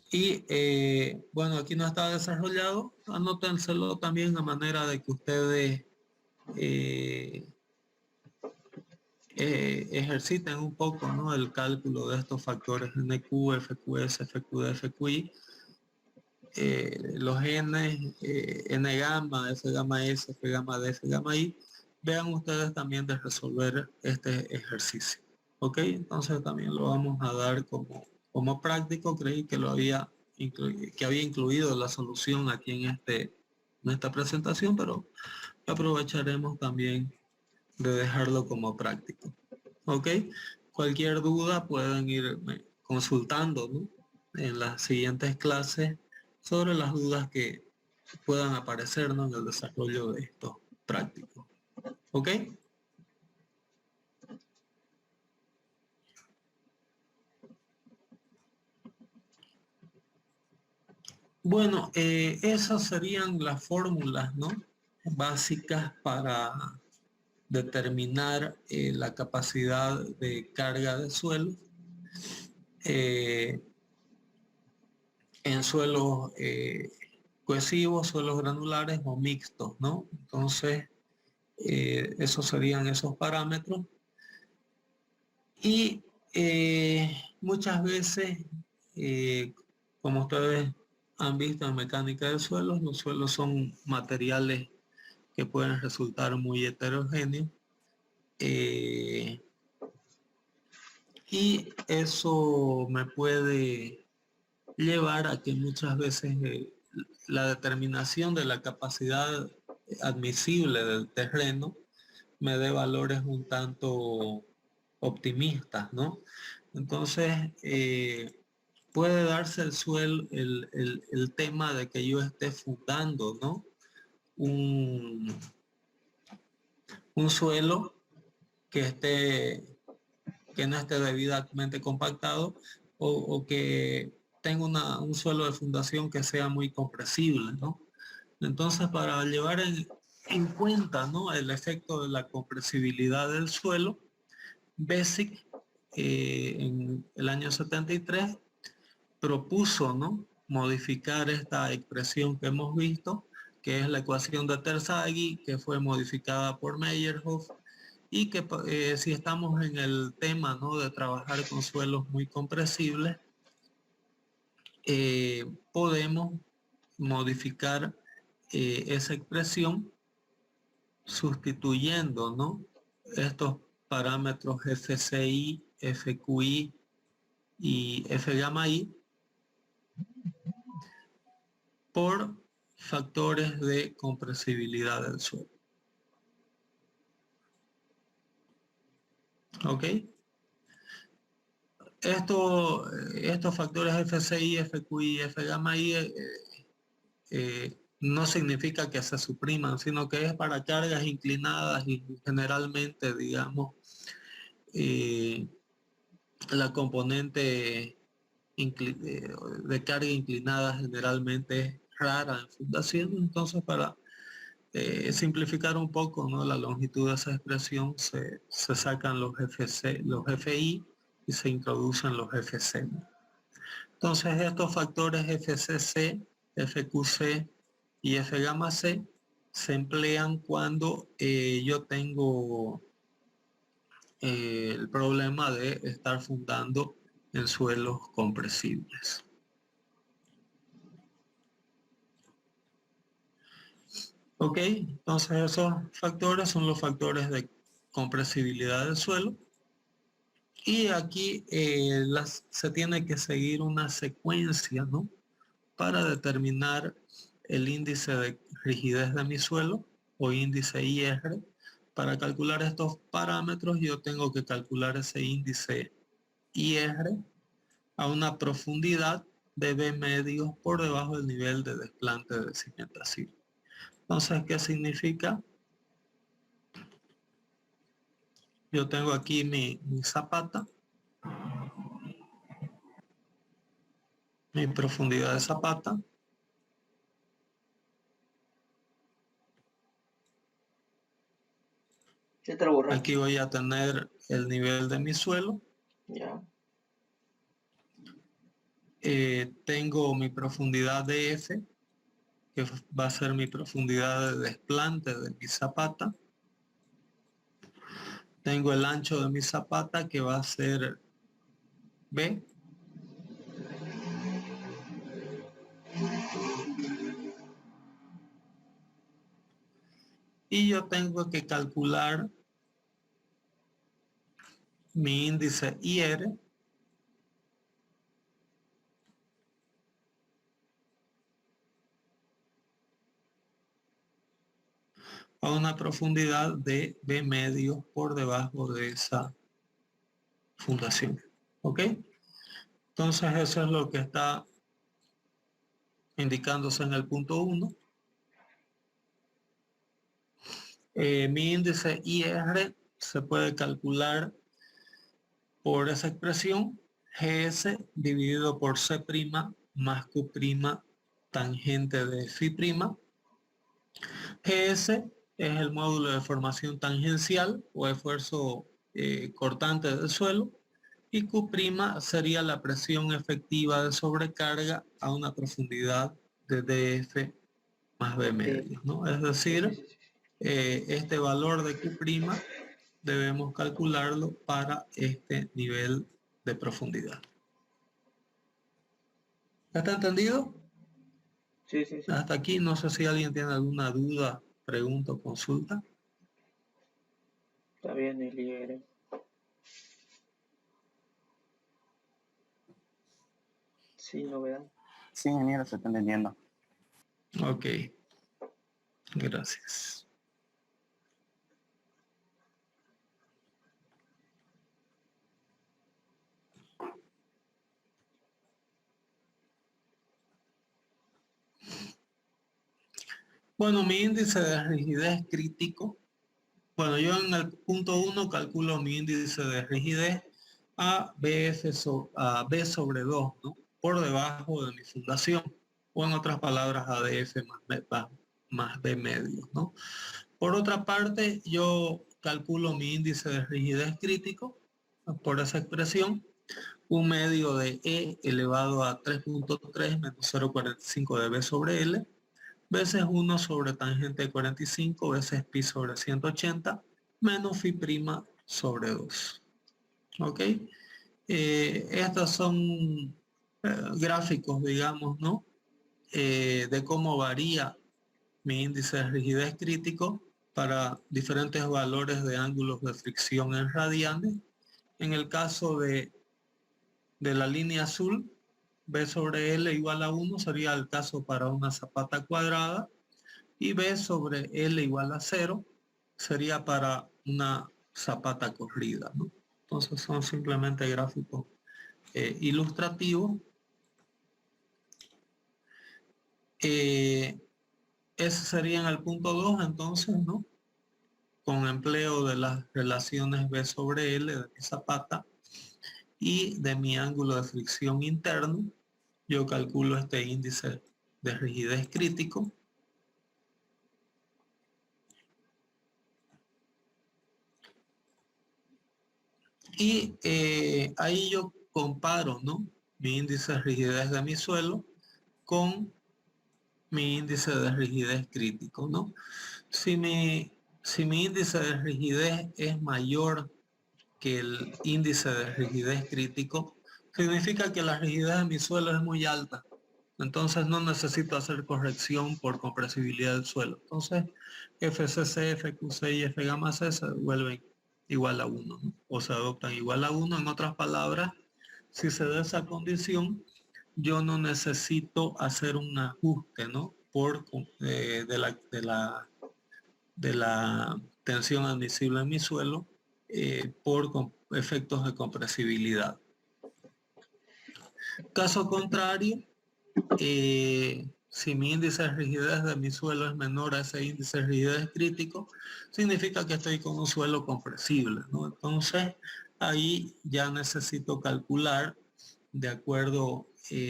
Y bueno, aquí no está desarrollado, anótenselo también a manera de que ustedes ejerciten un poco, ¿no?, el cálculo de estos factores NQ, FQS, FQD, FQI, los N, N gamma, F gamma S, F gamma D, F gamma I. Vean ustedes también de resolver este ejercicio. Ok, entonces también lo vamos a dar como práctico. Creí que lo había incluido la solución aquí en esta presentación, pero aprovecharemos también de dejarlo como práctico. Ok, cualquier duda pueden ir consultando, ¿no?, en las siguientes clases sobre las dudas que puedan aparecer, ¿no?, en el desarrollo de estos prácticos. ¿Ok? Bueno, esas serían las fórmulas, ¿no?, básicas para determinar la capacidad de carga de suelo en suelos cohesivos, suelos granulares o mixtos, ¿no? Entonces, esos serían esos parámetros. Y muchas veces, como ustedes han visto en mecánica de suelos, los suelos son materiales que pueden resultar muy heterogéneos. Y eso me puede llevar a que muchas veces la determinación de la capacidad admisible del terreno me dé valores un tanto optimistas, ¿no? Entonces, puede darse el tema de que yo esté fundando, ¿no?, un suelo que no esté debidamente compactado, o que tenga un suelo de fundación que sea muy compresible, ¿no? Entonces, para llevar en cuenta, ¿no?, el efecto de la compresibilidad del suelo, BESIC en el año 73 propuso, ¿no?, modificar esta expresión que hemos visto, que es la ecuación de Terzaghi, que fue modificada por Meyerhoff, y que si estamos en el tema, ¿no?, de trabajar con suelos muy compresibles, podemos modificar esa expresión sustituyendo, ¿no?, estos parámetros FCI, FQI y F gamma I por factores de compresibilidad del suelo. ¿Ok? Estos factores FCI, FQI y F gamma I no significa que se supriman, sino que es para cargas inclinadas y generalmente, digamos, la componente de carga inclinada generalmente es rara en fundación. Entonces, para simplificar un poco, ¿no?, la longitud de esa expresión, se sacan los FC, los FI y se introducen los FC, ¿no? Entonces, estos factores FCC, FQC y F gamma C se emplean cuando yo tengo el problema de estar fundando en suelos compresibles. Ok, entonces esos factores son los factores de compresibilidad del suelo. Y aquí se tiene que seguir una secuencia, ¿no?, para determinar el índice de rigidez de mi suelo o índice IR. Para calcular estos parámetros yo tengo que calcular ese índice IR a una profundidad de B medios por debajo del nivel de desplante de cimentación. Entonces, ¿qué significa? Yo tengo aquí mi zapata, mi profundidad de zapata. Aquí voy a tener el nivel de mi suelo. Ya. Tengo mi profundidad de F, que va a ser mi profundidad de desplante de mi zapata. Tengo el ancho de mi zapata, que va a ser B. Y yo tengo que calcular mi índice IR a una profundidad de B medio por debajo de esa fundación. ¿Ok? Entonces eso es lo que está indicándose en el punto 1. Mi índice IR se puede calcular por esa expresión, GS dividido por C' más Q' tangente de Phi'. GS es el módulo de formación tangencial o esfuerzo cortante del suelo, y Q' sería la presión efectiva de sobrecarga a una profundidad de DF más B medios, ¿no? Es decir, este valor de Q' debemos calcularlo para este nivel de profundidad. ¿Está entendido? Sí, sí, sí. Hasta aquí, no sé si alguien tiene alguna duda, pregunta o consulta. Está bien el IR. Sí, novedad. Sí, ingeniero, se está entendiendo. Ok, gracias. Bueno, mi índice de rigidez crítico. Bueno, yo en el punto 1 calculo mi índice de rigidez a B sobre 2, ¿no?, por debajo de mi fundación, o en otras palabras ADF más B medios, ¿no? Por otra parte, yo calculo mi índice de rigidez crítico por esa expresión, un medio de E elevado a 3.3 menos 0.45 de B sobre L, veces 1 sobre tangente de 45 veces pi sobre 180 menos Phi' sobre 2. ¿Ok? Estos son gráficos, digamos, ¿no?, de cómo varía mi índice de rigidez crítico para diferentes valores de ángulos de fricción en radianes. En el caso de la línea azul, B sobre L igual a 1 sería el caso para una zapata cuadrada, y B sobre L igual a 0 sería para una zapata corrida, ¿no? Entonces son simplemente gráficos ilustrativos. Ese sería en el punto 2, entonces, ¿no?, con empleo de las relaciones B sobre L de mi zapata y de mi ángulo de fricción interno, yo calculo este índice de rigidez crítico. Y ahí yo comparo, ¿no?, mi índice de rigidez de mi suelo con mi índice de rigidez crítico, ¿no? Si mi índice de rigidez es mayor que el índice de rigidez crítico, significa que la rigidez de mi suelo es muy alta. Entonces no necesito hacer corrección por compresibilidad del suelo. Entonces FCC, FQC y F gamma C se vuelven igual a 1, ¿no?, o se adoptan igual a 1. En otras palabras, si se da esa condición, yo no necesito hacer un ajuste, ¿no?, de la tensión admisible en mi suelo por efectos de compresibilidad. Caso contrario, si mi índice de rigidez de mi suelo es menor a ese índice de rigidez crítico, significa que estoy con un suelo compresible, ¿no? Entonces, ahí ya necesito calcular, de acuerdo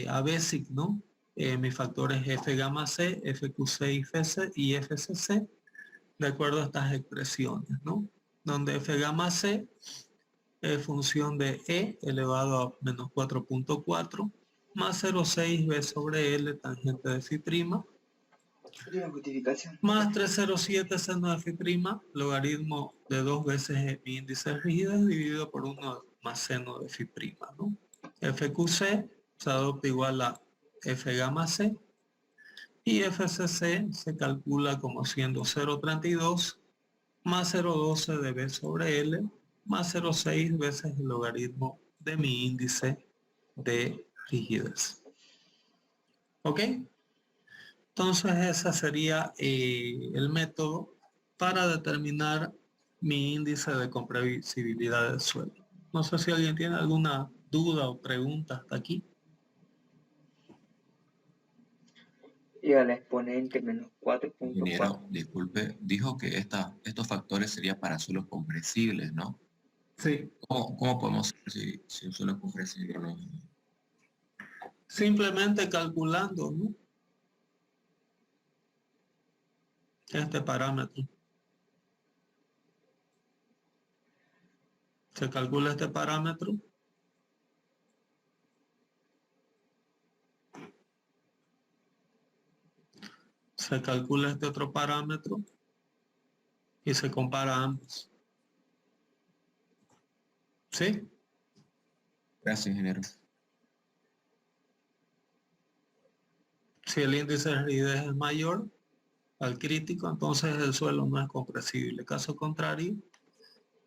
a BASIC, ¿no?, mis factores F gamma C, FQC y FCC, de acuerdo a estas expresiones, ¿no?, donde F gamma C es función de E elevado a menos 4.4 más 0,6 B sobre L tangente de phi prima Última justificación. más 307 seno de phi prima logaritmo de 2 veces mi índice de rigidez dividido por 1 más seno de phi prima, ¿no? FQC se adopta igual a F gamma C y FCC se calcula como siendo 0,32 más 0,12 de B sobre L más 0,6 veces el logaritmo de mi índice de rigidez. ¿Ok? Entonces ese sería el método para determinar mi índice de compresibilidad del suelo. No sé si alguien tiene alguna duda o pregunta hasta aquí. Y al exponente menos Ingeniero, 4.4. disculpe, dijo que estos factores serían para suelos compresibles, ¿no? Sí. ¿Cómo podemos saber si un suelo es compresible o no? Simplemente calculando, ¿no?, este parámetro. Se calcula este parámetro. Se calcula este otro parámetro y se compara ambos. ¿Sí? Gracias, ingeniero. Si el índice de rigidez es mayor al crítico, entonces el suelo no es compresible. Caso contrario,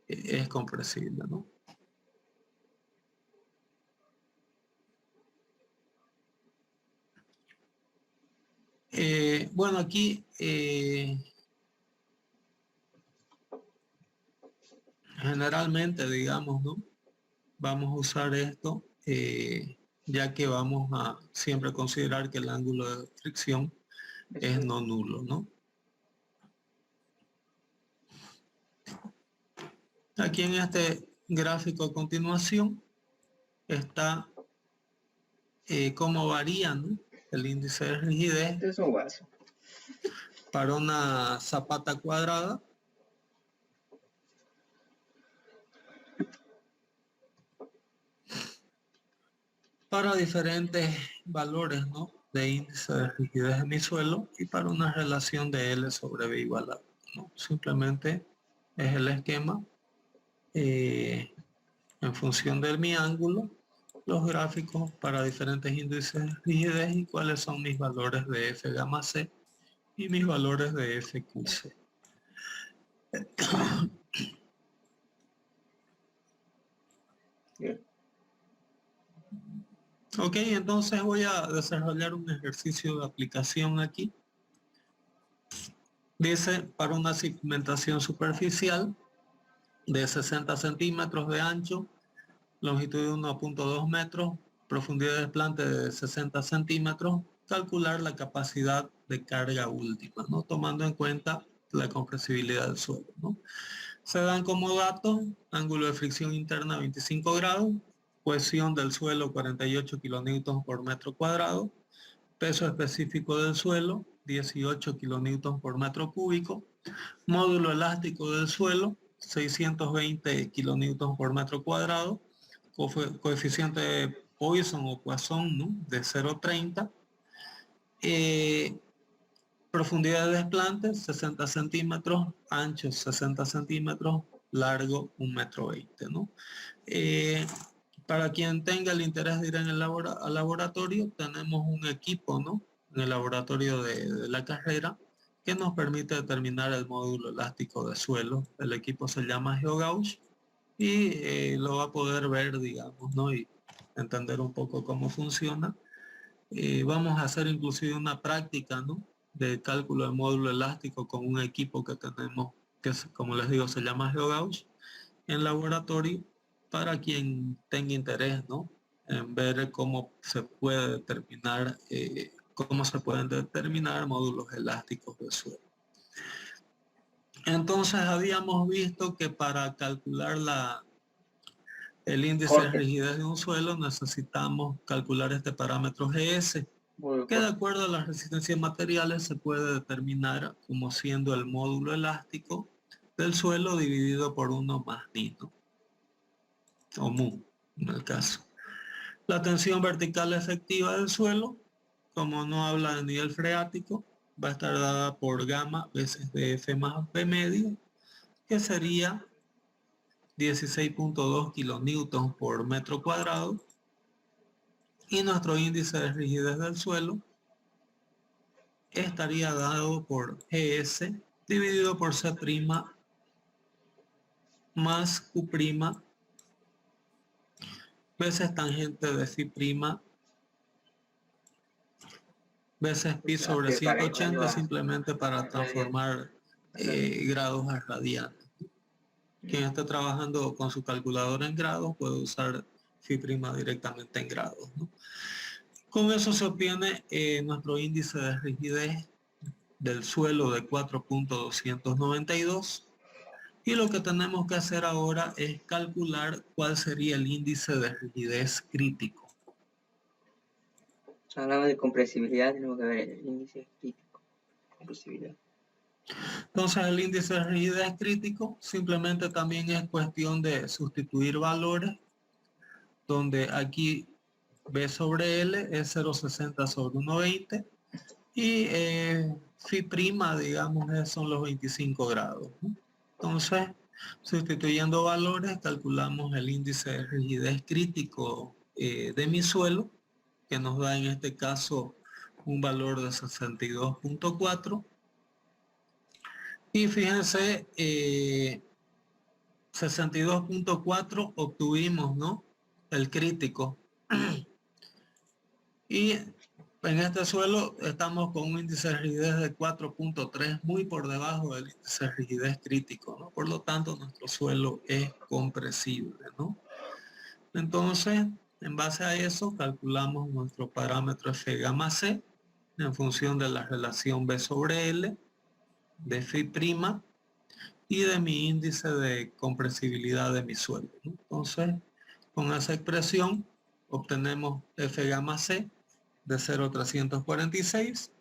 es compresible, ¿no? Bueno, aquí generalmente, digamos, ¿no?, vamos a usar esto ya que vamos a siempre considerar que el ángulo de fricción es no nulo, ¿no? Aquí en este gráfico a continuación está cómo varía, ¿no?, el índice de rigidez Este es un vaso. para una zapata cuadrada para diferentes valores, ¿no?, de índice de rigidez de mi suelo y para una relación de L sobre B igual a 1, ¿no? Simplemente es el esquema en función de mi ángulo, los gráficos para diferentes índices de rigidez y cuáles son mis valores de F gamma C y mis valores de FQC. Bien. Ok, entonces voy a desarrollar un ejercicio de aplicación aquí. Dice, para una segmentación superficial de 60 centímetros de ancho, longitud de 1.2 metros, profundidad de desplante de 60 centímetros, calcular la capacidad de carga última, ¿no?, tomando en cuenta la compresibilidad del suelo, ¿no? Se dan como datos ángulo de fricción interna 25 grados, cohesión del suelo 48 kilonewtons por metro cuadrado, peso específico del suelo 18 kilonewtons por metro cúbico, módulo elástico del suelo 620 kilonewtons por metro cuadrado, coeficiente de Poisson o Poisson, ¿no?, de 0,30, profundidad de desplante 60 centímetros, ancho 60 centímetros, largo 1,20 m, ¿no? Para quien tenga el interés de ir en el al laboratorio, tenemos un equipo, ¿no?, en el laboratorio de la carrera, que nos permite determinar el módulo elástico de suelo. El equipo se llama GeoGauss y lo va a poder ver, digamos, ¿no?, y entender un poco cómo funciona. Vamos a hacer inclusive una práctica, ¿no?, de cálculo de módulo elástico con un equipo que tenemos, que como les digo, se llama GeoGauss, en laboratorio, para quien tenga interés, ¿no?, en ver cómo se puede determinar, cómo se pueden determinar módulos elásticos de suelo. Entonces habíamos visto que para calcular el índice de rigidez de un suelo necesitamos calcular este parámetro GS, que de acuerdo a las resistencias materiales se puede determinar como siendo el módulo elástico del suelo dividido por 1 más ni, ¿no?, o mu, en el caso. La tensión vertical efectiva del suelo, como no habla de nivel freático, va a estar dada por gamma veces df más b medio, que sería 16.2 kilonewtons por metro cuadrado, y nuestro índice de rigidez del suelo estaría dado por GS dividido por C' más Q' veces tangente de phi' veces pi sobre 180, simplemente para transformar grados a radianes. Quien esté trabajando con su calculadora en grados puede usar phi' directamente en grados, ¿no? Con eso se obtiene nuestro índice de rigidez del suelo de 4.292, y lo que tenemos que hacer ahora es calcular cuál sería el índice de rigidez crítico. Hablamos de compresibilidad, tenemos que ver el índice crítico. Compresibilidad. Entonces el índice de rigidez crítico simplemente también es cuestión de sustituir valores, donde aquí B sobre L es 0,60 sobre 1,20 y phi', digamos, son los 25 grados, ¿no? Entonces, sustituyendo valores, calculamos el índice de rigidez crítico de mi suelo, que nos da en este caso un valor de 62.4. Y fíjense, 62.4 obtuvimos, ¿no?, el crítico. Y en este suelo estamos con un índice de rigidez de 4.3, muy por debajo del índice de rigidez crítico, ¿no? Por lo tanto, nuestro suelo es compresible, ¿no? Entonces, en base a eso, calculamos nuestro parámetro F gamma C en función de la relación B sobre L, de phi' y de mi índice de compresibilidad de mi suelo, ¿no? Entonces, con esa expresión obtenemos F gamma C de 0,346,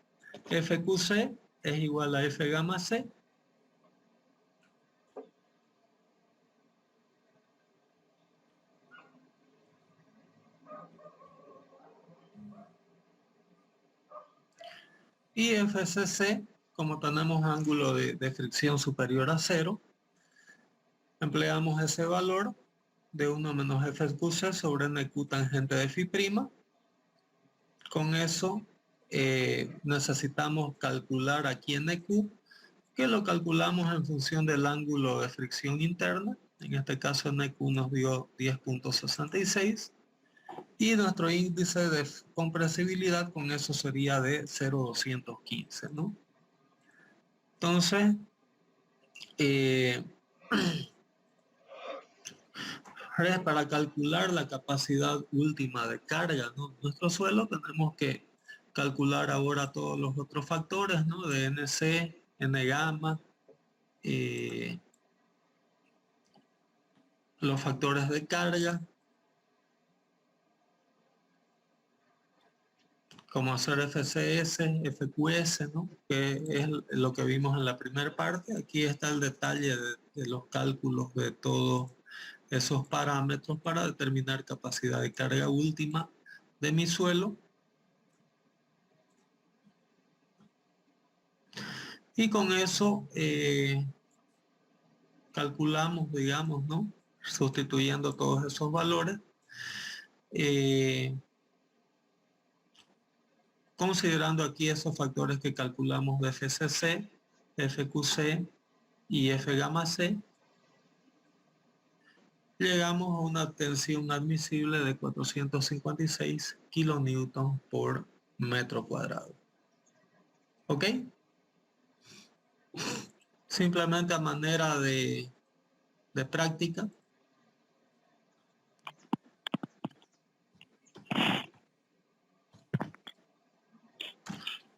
FQC es igual a F gamma C y FCC, como tenemos ángulo de fricción superior a 0, empleamos ese valor de 1 menos FQC sobre NQ tangente de phi'. Con eso necesitamos calcular aquí NQ, que lo calculamos en función del ángulo de fricción interna. En este caso NQ nos dio 10.66 y nuestro índice de compresibilidad con eso sería de 0,215, ¿no? Entonces, para calcular la capacidad última de carga, ¿no?, nuestro suelo, tenemos que calcular ahora todos los otros factores, ¿no?, de NC, N gamma, los factores de carga, como hacer FCS, FQS, ¿no? Que es lo que vimos en la primera parte. Aquí está el detalle de los cálculos de todos esos parámetros para determinar capacidad de carga última de mi suelo. Y con eso calculamos, digamos, ¿no? Sustituyendo todos esos valores. Considerando aquí esos factores que calculamos de FCC, FQC y F gamma C, llegamos a una tensión admisible de 456 kilonewtons por metro cuadrado. ¿Ok? Simplemente a manera de práctica,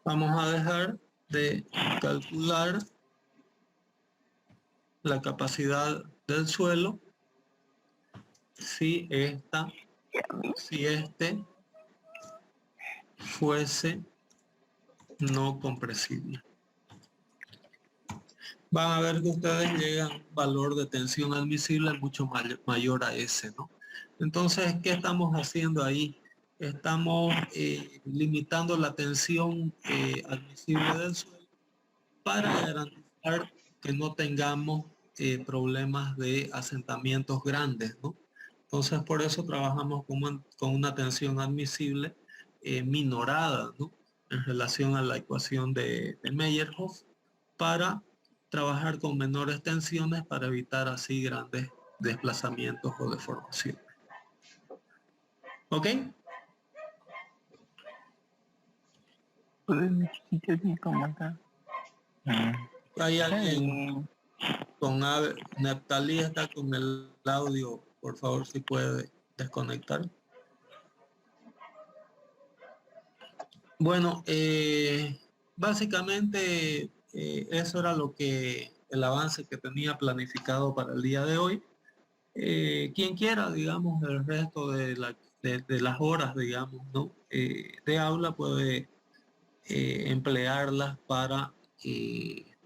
vamos a dejar de calcular la capacidad del suelo si este fuese no compresible. Van a ver que ustedes llegan a un valor de tensión admisible mucho mayor a ese, ¿no? Entonces, ¿qué estamos haciendo ahí? Estamos limitando la tensión admisible del suelo para garantizar que no tengamos problemas de asentamientos grandes, ¿no? Entonces, por eso trabajamos con una tensión admisible minorada, ¿no? En relación a la ecuación de Meyerhof, para trabajar con menores tensiones para evitar así grandes desplazamientos o deformaciones. ¿Ok? ¿Hay alguien con Neptalí está con el audio? Por favor, si puede desconectar. Bueno, básicamente eso era el avance que tenía planificado para el día de hoy. Quien quiera, digamos, el resto de las horas, digamos, ¿no? De aula puede emplearlas para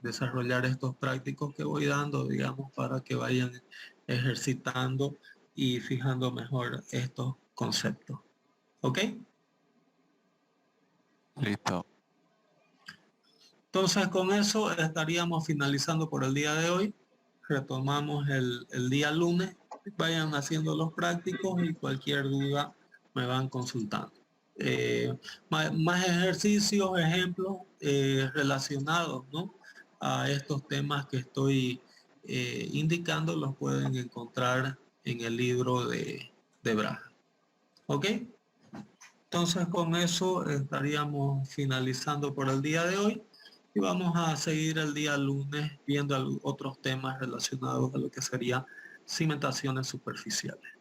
desarrollar estos prácticos que voy dando, digamos, para que vayan ejercitando y fijando mejor estos conceptos. ¿Ok? Listo. Entonces con eso estaríamos finalizando por el día de hoy. Retomamos el día lunes. Vayan haciendo los prácticos y cualquier duda me van consultando. Más ejercicios, ejemplos relacionados, ¿no? A estos temas que estoy indicando los pueden encontrar en el libro de Braga. ¿Ok? Entonces con eso estaríamos finalizando por el día de hoy y vamos a seguir el día lunes viendo otros temas relacionados a lo que sería cimentaciones superficiales.